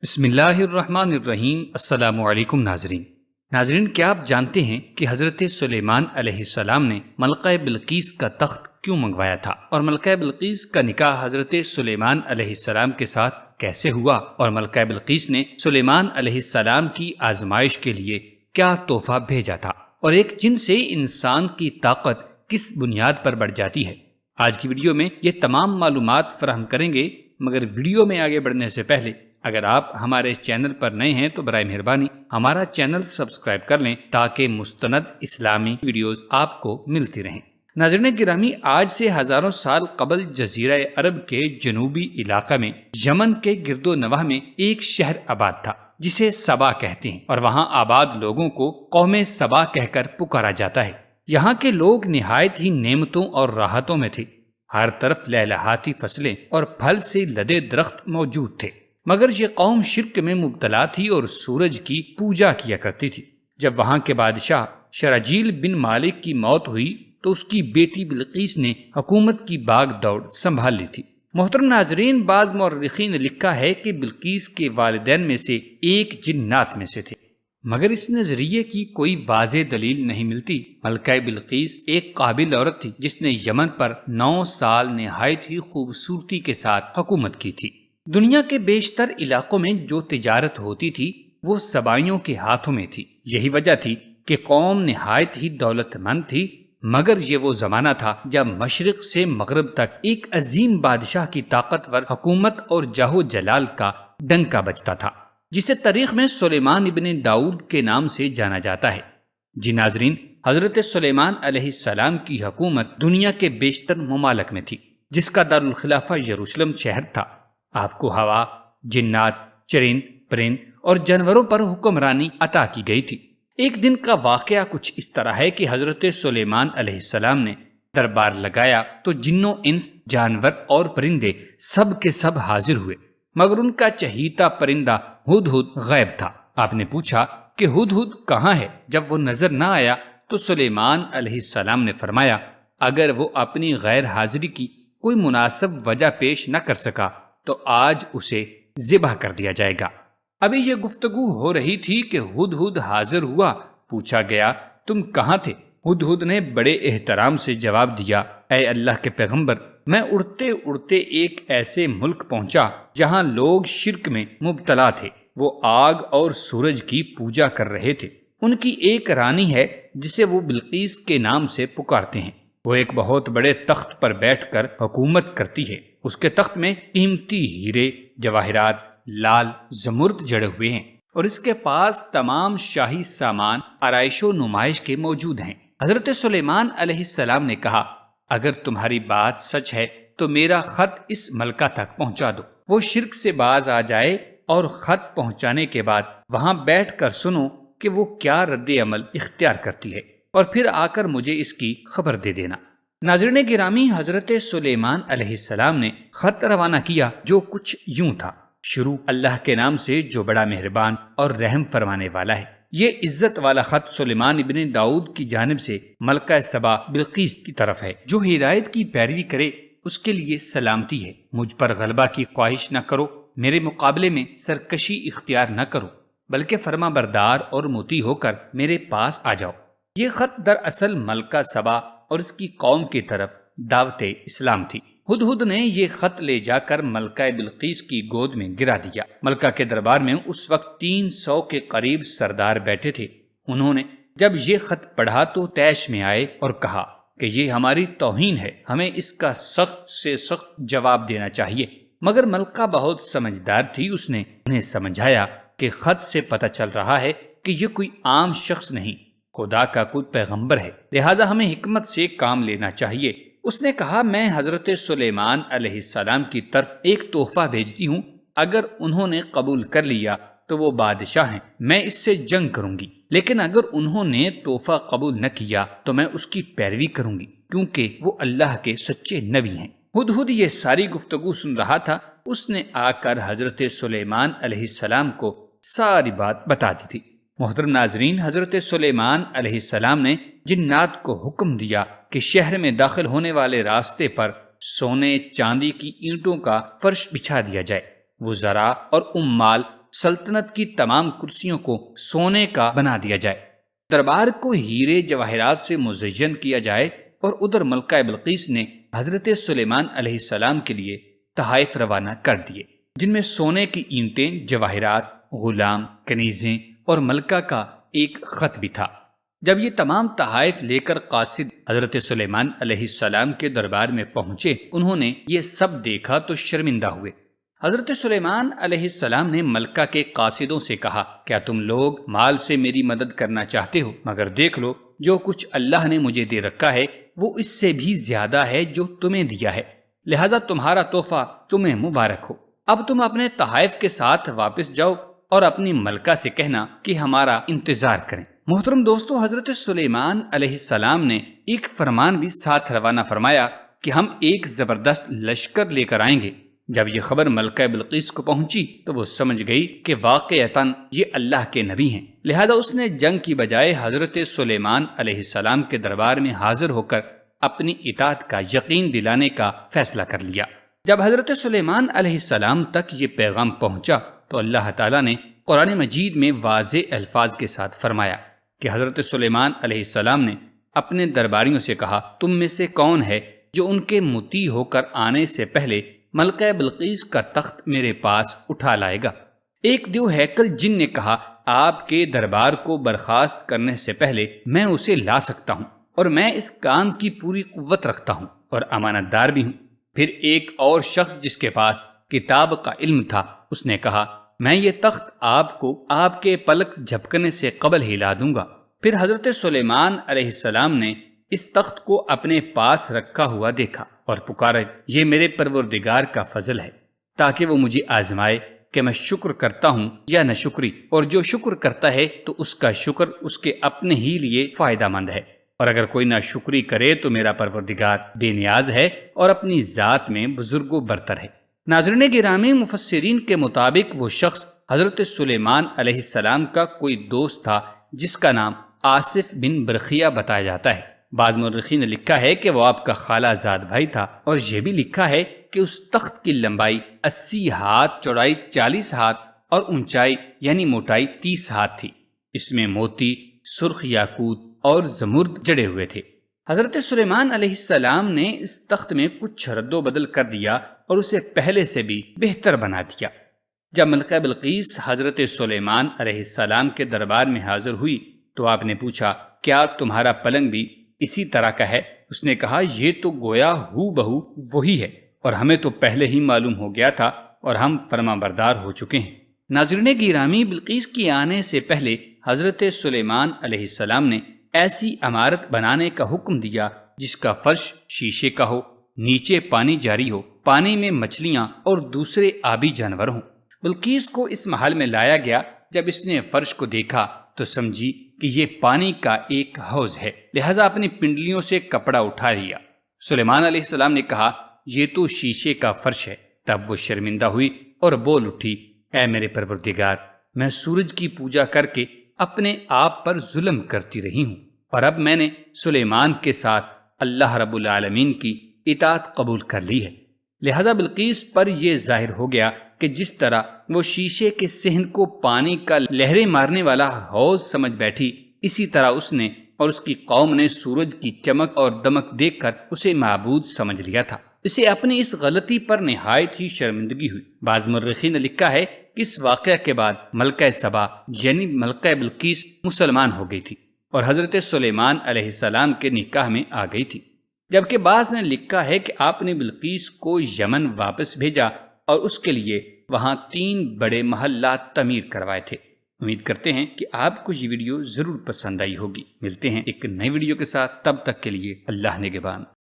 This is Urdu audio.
بسم اللہ الرحمن الرحیم۔ السلام علیکم ناظرین، کیا آپ جانتے ہیں کہ حضرت سلیمان علیہ السلام نے ملکہ بلقیس کا تخت کیوں منگوایا تھا، اور ملکہ بلقیس کا نکاح حضرت سلیمان علیہ السلام کے ساتھ کیسے ہوا، اور ملکہ بلقیس نے سلیمان علیہ السلام کی آزمائش کے لیے کیا تحفہ بھیجا تھا، اور ایک جن سے انسان کی طاقت کس بنیاد پر بڑھ جاتی ہے۔ آج کی ویڈیو میں یہ تمام معلومات فراہم کریں گے، مگر ویڈیو میں آگے بڑھنے سے پہلے اگر آپ ہمارے چینل پر نئے ہیں تو برائے مہربانی ہمارا چینل سبسکرائب کر لیں تاکہ مستند اسلامی ویڈیوز آپ کو ملتی رہیں۔ ناظرین گرامی، آج سے ہزاروں سال قبل جزیرہ عرب کے جنوبی علاقہ میں یمن کے گرد و نواح میں ایک شہر آباد تھا جسے سبا کہتے ہیں، اور وہاں آباد لوگوں کو قوم سبا کہہ کر پکارا جاتا ہے۔ یہاں کے لوگ نہایت ہی نعمتوں اور راحتوں میں تھے، ہر طرف لہلہاتی فصلیں اور پھل سے لدے درخت موجود تھے، مگر یہ قوم شرک میں مبتلا تھی اور سورج کی پوجا کیا کرتی تھی۔ جب وہاں کے بادشاہ شراجیل بن مالک کی موت ہوئی تو اس کی بیٹی بلقیس نے حکومت کی باغ دوڑ سنبھال لی تھی۔ محترم ناظرین، بعض مورخین نے لکھا ہے کہ بلقیس کے والدین میں سے ایک جنات میں سے تھے، مگر اس نظریے کی کوئی واضح دلیل نہیں ملتی۔ ملکہ بلقیس ایک قابل عورت تھی جس نے یمن پر 9 سال نہایت ہی خوبصورتی کے ساتھ حکومت کی تھی۔ دنیا کے بیشتر علاقوں میں جو تجارت ہوتی تھی وہ سبائیوں کے ہاتھوں میں تھی۔ یہی وجہ تھی کہ قوم نہایت ہی دولت مند تھی، مگر یہ وہ زمانہ تھا جب مشرق سے مغرب تک ایک عظیم بادشاہ کی طاقتور حکومت اور جاہ و جلال کا ڈنکا بجتا تھا، جسے تاریخ میں سلیمان ابن داؤد کے نام سے جانا جاتا ہے۔ جی ناظرین، حضرت سلیمان علیہ السلام کی حکومت دنیا کے بیشتر ممالک میں تھی، جس کا دارالخلافہ یروشلم شہر تھا۔ آپ کو ہوا، جنات، چرند، پرند اور جانوروں پر حکمرانی عطا کی گئی تھی۔ ایک دن کا واقعہ کچھ اس طرح ہے کہ حضرت سلیمان علیہ السلام نے دربار لگایا تو جنوں، انس، جانور اور پرندے سب کے سب حاضر ہوئے، مگر ان کا چہیتا پرندہ ہدہد غائب تھا۔ آپ نے پوچھا کہ ہدہد کہاں ہے؟ جب وہ نظر نہ آیا تو سلیمان علیہ السلام نے فرمایا، اگر وہ اپنی غیر حاضری کی کوئی مناسب وجہ پیش نہ کر سکا تو آج اسے ذبح کر دیا جائے گا۔ ابھی یہ گفتگو ہو رہی تھی کہ ہدہد حاضر ہوا۔ پوچھا گیا، تم کہاں تھے؟ ہدہد نے بڑے احترام سے جواب دیا، اے اللہ کے پیغمبر، میں اڑتے اڑتے ایک ایسے ملک پہنچا جہاں لوگ شرک میں مبتلا تھے، وہ آگ اور سورج کی پوجا کر رہے تھے۔ ان کی ایک رانی ہے جسے وہ بلقیس کے نام سے پکارتے ہیں، وہ ایک بہت بڑے تخت پر بیٹھ کر حکومت کرتی ہے۔ اس کے تخت میں قیمتی ہیرے، جواہرات، لال زمرد جڑے ہوئے ہیں، اور اس کے پاس تمام شاہی سامان آرائش و نمائش کے موجود ہیں۔ حضرت سلیمان علیہ السلام نے کہا، اگر تمہاری بات سچ ہے تو میرا خط اس ملکہ تک پہنچا دو۔ وہ شرک سے باز آ جائے اور خط پہنچانے کے بعد وہاں بیٹھ کر سنو کہ وہ کیا رد عمل اختیار کرتی ہے، اور پھر آ کر مجھے اس کی خبر دے دینا۔ ناظرین گرامی، حضرت سلیمان علیہ السلام نے خط روانہ کیا جو کچھ یوں تھا، شروع اللہ کے نام سے جو بڑا مہربان اور رحم فرمانے والا ہے۔ یہ عزت والا خط سلیمان ابن داؤد کی جانب سے ملکہ سبا بلقیس کی طرف ہے۔ جو ہدایت کی پیروی کرے اس کے لیے سلامتی ہے۔ مجھ پر غلبہ کی خواہش نہ کرو، میرے مقابلے میں سرکشی اختیار نہ کرو، بلکہ فرما بردار اور مطیع ہو کر میرے پاس آ جاؤ۔ یہ خط دراصل ملکہ سبا اور اس کی قوم کی طرف دعوت اسلام تھی۔ ہدہد نے یہ خط لے جا کر ملکہ بلقیس کی گود میں گرا دیا۔ ملکہ کے دربار میں اس وقت 300 کے قریب سردار بیٹھے تھے۔ انہوں نے جب یہ خط پڑھا تو طیش میں آئے اور کہا کہ یہ ہماری توہین ہے، ہمیں اس کا سخت سے سخت جواب دینا چاہیے۔ مگر ملکہ بہت سمجھدار تھی، اس نے انہیں سمجھایا کہ خط سے پتہ چل رہا ہے کہ یہ کوئی عام شخص نہیں، خدا کا کوئی پیغمبر ہے، لہٰذا ہمیں حکمت سے کام لینا چاہیے۔ اس نے کہا، میں حضرت سلیمان علیہ السلام کی طرف ایک تحفہ بھیجتی ہوں، اگر انہوں نے قبول کر لیا تو وہ بادشاہ ہیں، میں اس سے جنگ کروں گی، لیکن اگر انہوں نے تحفہ قبول نہ کیا تو میں اس کی پیروی کروں گی، کیونکہ وہ اللہ کے سچے نبی ہیں۔ ہدہد یہ ساری گفتگو سن رہا تھا۔ اس نے آ کر حضرت سلیمان علیہ السلام کو ساری بات بتا دی تھی۔ محترم ناظرین، حضرت سلیمان علیہ السلام نے جنات کو حکم دیا کہ شہر میں داخل ہونے والے راستے پر سونے چاندی کی اینٹوں کا فرش بچھا دیا جائے۔ وزراء اور عمال سلطنت کی تمام کرسیوں کو سونے کا بنا دیا جائے، دربار کو ہیرے جواہرات سے مزین کیا جائے، اور ادھر ملکہ بلقیس نے حضرت سلیمان علیہ السلام کے لیے تحائف روانہ کر دیے، جن میں سونے کی اینٹیں، جواہرات، غلام، کنیزیں اور ملکہ کا ایک خط بھی تھا۔ جب یہ تمام تحائف لے کر قاصد حضرت سلیمان علیہ السلام کے دربار میں پہنچے، انہوں نے یہ سب دیکھا تو شرمندہ ہوئے۔ حضرت سلیمان علیہ السلام نے ملکہ کے قاصدوں سے کہا، کیا تم لوگ مال سے میری مدد کرنا چاہتے ہو؟ مگر دیکھ لو، جو کچھ اللہ نے مجھے دے رکھا ہے وہ اس سے بھی زیادہ ہے جو تمہیں دیا ہے، لہذا تمہارا تحفہ تمہیں مبارک ہو۔ اب تم اپنے تحائف کے ساتھ واپس جاؤ اور اپنی ملکہ سے کہنا کہ ہمارا انتظار کریں۔ محترم دوستو، حضرت سلیمان علیہ السلام نے ایک فرمان بھی ساتھ روانہ فرمایا کہ ہم ایک زبردست لشکر لے کر آئیں گے۔ جب یہ خبر ملکہ بلقیس کو پہنچی تو وہ سمجھ گئی کہ واقعتاً یہ اللہ کے نبی ہیں، لہذا اس نے جنگ کی بجائے حضرت سلیمان علیہ السلام کے دربار میں حاضر ہو کر اپنی اطاعت کا یقین دلانے کا فیصلہ کر لیا۔ جب حضرت سلیمان علیہ السلام تک یہ پیغام پہنچا تو اللہ تعالیٰ نے قرآن مجید میں واضح الفاظ کے ساتھ فرمایا کہ حضرت سلیمان علیہ السلام نے اپنے درباریوں سے کہا، تم میں سے کون ہے جو ان کے مطیع ہو کر آنے سے پہلے ملکہ بلقیس کا تخت میرے پاس اٹھا لائے گا؟ ایک دیو ہیکل جن نے کہا، آپ کے دربار کو برخاست کرنے سے پہلے میں اسے لا سکتا ہوں، اور میں اس کام کی پوری قوت رکھتا ہوں اور امانت دار بھی ہوں۔ پھر ایک اور شخص جس کے پاس کتاب کا علم تھا، اس نے کہا، میں یہ تخت آپ کو آپ کے پلک جھپکنے سے قبل ہلا دوں گا۔ پھر حضرت سلیمان علیہ السلام نے اس تخت کو اپنے پاس رکھا ہوا دیکھا اور پکارا، یہ میرے پروردگار کا فضل ہے تاکہ وہ مجھے آزمائے کہ میں شکر کرتا ہوں یا نہ شکری، اور جو شکر کرتا ہے تو اس کا شکر اس کے اپنے ہی لیے فائدہ مند ہے، اور اگر کوئی نہ شکری کرے تو میرا پروردگار بے نیاز ہے اور اپنی ذات میں بزرگ و برتر ہے۔ ناظرین گرامی، مفسرین کے مطابق وہ شخص حضرت سلیمان علیہ السلام کا کوئی دوست تھا جس کا نام آصف بن برخیہ بتایا جاتا ہے۔ بعض مورخین نے لکھا ہے کہ وہ آپ کا خالہ زاد بھائی تھا، اور یہ بھی لکھا ہے کہ اس تخت کی لمبائی 80 ہاتھ، چوڑائی 40 ہاتھ اور اونچائی یعنی موٹائی 30 ہاتھ تھی۔ اس میں موتی، سرخ یاقوت اور زمرد جڑے ہوئے تھے۔ حضرت سلیمان علیہ السلام نے اس تخت میں کچھ رد و بدل کر دیا اور اسے پہلے سے بھی بہتر بنا دیا۔ جب ملکہ بلقیس حضرت سلیمان علیہ السلام کے دربار میں حاضر ہوئی تو آپ نے پوچھا، کیا تمہارا پلنگ بھی اسی طرح کا ہے؟ اس نے کہا، یہ تو گویا ہو بہو وہی ہے، اور ہمیں تو پہلے ہی معلوم ہو گیا تھا اور ہم فرما بردار ہو چکے ہیں۔ ناظرین گرامی، بلقیس کی آنے سے پہلے حضرت سلیمان علیہ السلام نے ایسی عمارت بنانے کا حکم دیا جس کا فرش شیشے کا ہو، نیچے پانی جاری ہو، پانی میں مچھلیاں اور دوسرے آبی جانور ہوں۔ بلقیس کو اس محل میں لایا گیا۔ جب اس نے فرش کو دیکھا تو سمجھی کہ یہ پانی کا ایک حوض ہے، لہذا اپنی پنڈلیوں سے کپڑا اٹھا لیا۔ سلیمان علیہ السلام نے کہا، یہ تو شیشے کا فرش ہے۔ تب وہ شرمندہ ہوئی اور بول اٹھی، اے میرے پروردگار، میں سورج کی پوجا کر کے اپنے آپ پر ظلم کرتی رہی ہوں، اور اب میں نے سلیمان کے ساتھ اللہ رب العالمین کی اطاعت قبول کر لی ہے۔ لہذا بلقیس پر یہ ظاہر ہو گیا کہ جس طرح وہ شیشے کے صحن کو پانی کا لہریں مارنے والا حوض سمجھ بیٹھی، اسی طرح اس نے اور اس کی قوم نے سورج کی چمک اور دمک دیکھ کر اسے معبود سمجھ لیا تھا۔ اسے اپنی اس غلطی پر نہایت ہی شرمندگی ہوئی۔ بعض مورخین نے لکھا ہے کہ اس واقعہ کے بعد ملکہ سبا یعنی ملکہ بلقیس مسلمان ہو گئی تھی اور حضرت سلیمان علیہ السلام کے نکاح میں آ گئی تھی، جبکہ بعض نے لکھا ہے کہ آپ نے بلقیس کو یمن واپس بھیجا اور اس کے لیے وہاں 3 بڑے محلات تعمیر کروائے تھے۔ امید کرتے ہیں کہ آپ کو یہ ویڈیو ضرور پسند آئی ہوگی۔ ملتے ہیں ایک نئی ویڈیو کے ساتھ، تب تک کے لیے اللہ نگہبان۔